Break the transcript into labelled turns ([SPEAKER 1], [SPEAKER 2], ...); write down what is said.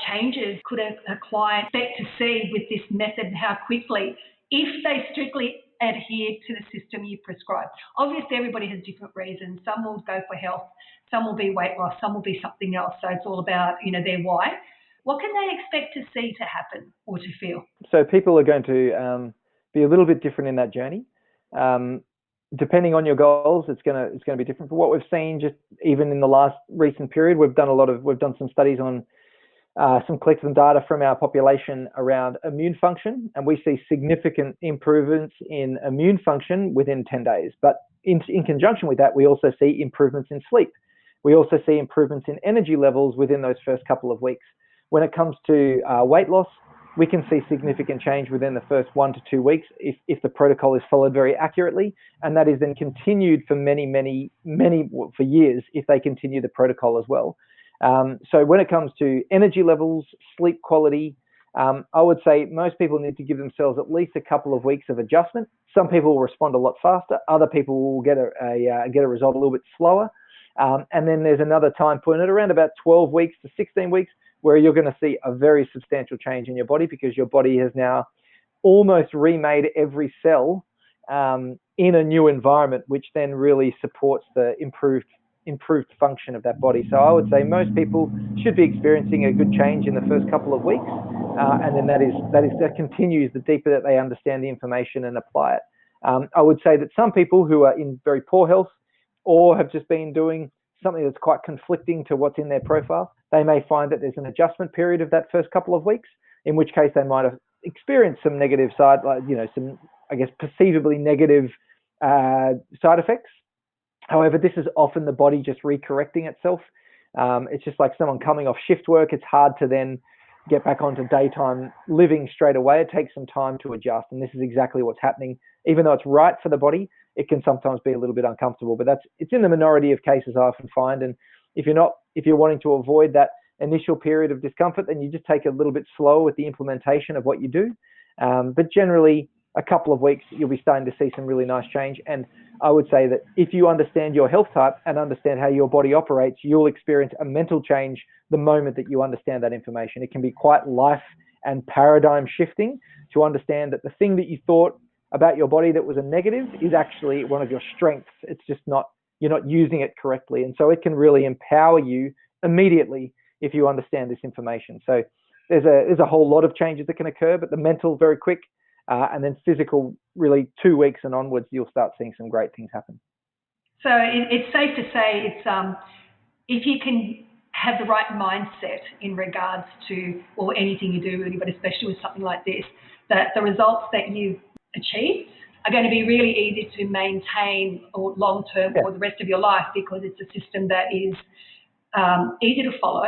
[SPEAKER 1] changes could a client expect to see with this method and how quickly, if they strictly adhere to the system you prescribe? Obviously, everybody has different reasons. Some will go for health, some will be weight loss, some will be something else. So it's all about, their why. What can they expect to see to happen or to feel?
[SPEAKER 2] So people are going to be a little bit different in that journey. Depending on your goals, it's going to be different. But what we've seen, just even in the last recent period, we've done some studies on collected some data from our population around immune function, and we see significant improvements in immune function within 10 days. But in conjunction with that, we also see improvements in sleep. We also see improvements in energy levels within those first couple of weeks. When it comes to weight loss, we can see significant change within the first 1 to 2 weeks if the protocol is followed very accurately, and that is then continued for many for years if they continue the protocol as well. So when it comes to energy levels, sleep quality, I would say most people need to give themselves at least a couple of weeks of adjustment. Some people will respond a lot faster. Other people will get a result a little bit slower. And then there's another time point at around about 12 weeks to 16 weeks where you're going to see a very substantial change in your body, because your body has now almost remade every cell in a new environment, which then really supports the improved function of that body. So I would say most people should be experiencing a good change in the first couple of weeks, and then that continues the deeper that they understand the information and apply it. I would say that some people who are in very poor health or have just been doing something that's quite conflicting to what's in their profile, they may find that there's an adjustment period of that first couple of weeks, in which case they might have experienced some negative side, some, I guess, perceivably negative side effects. However, this is often the body just recorrecting itself. It's just like someone coming off shift work. It's hard to then get back onto daytime living straight away. It takes some time to adjust, and this is exactly what's happening. Even though it's right for the body, it can sometimes be a little bit uncomfortable, but it's in the minority of cases I often find. And if you're wanting to avoid that initial period of discomfort, then you just take it a little bit slower with the implementation of what you do. But generally, a couple of weeks, you'll be starting to see some really nice change. And I would say that if you understand your health type and understand how your body operates, you'll experience a mental change the moment that you understand that information. It can be quite life and paradigm shifting to understand that the thing that you thought about your body that was a negative is actually one of your strengths. It's just you're not using it correctly. And so it can really empower you immediately if you understand this information. So there's a whole lot of changes that can occur, but the mental very quick, and then physical really 2 weeks and onwards, you'll start seeing some great things happen.
[SPEAKER 1] So it's safe to say if you can have the right mindset in regards to, or anything you do really, but especially with something like this, that the results that you achieve are going to be really easy to maintain or long-term or the rest of your life, because it's a system that is easy to follow,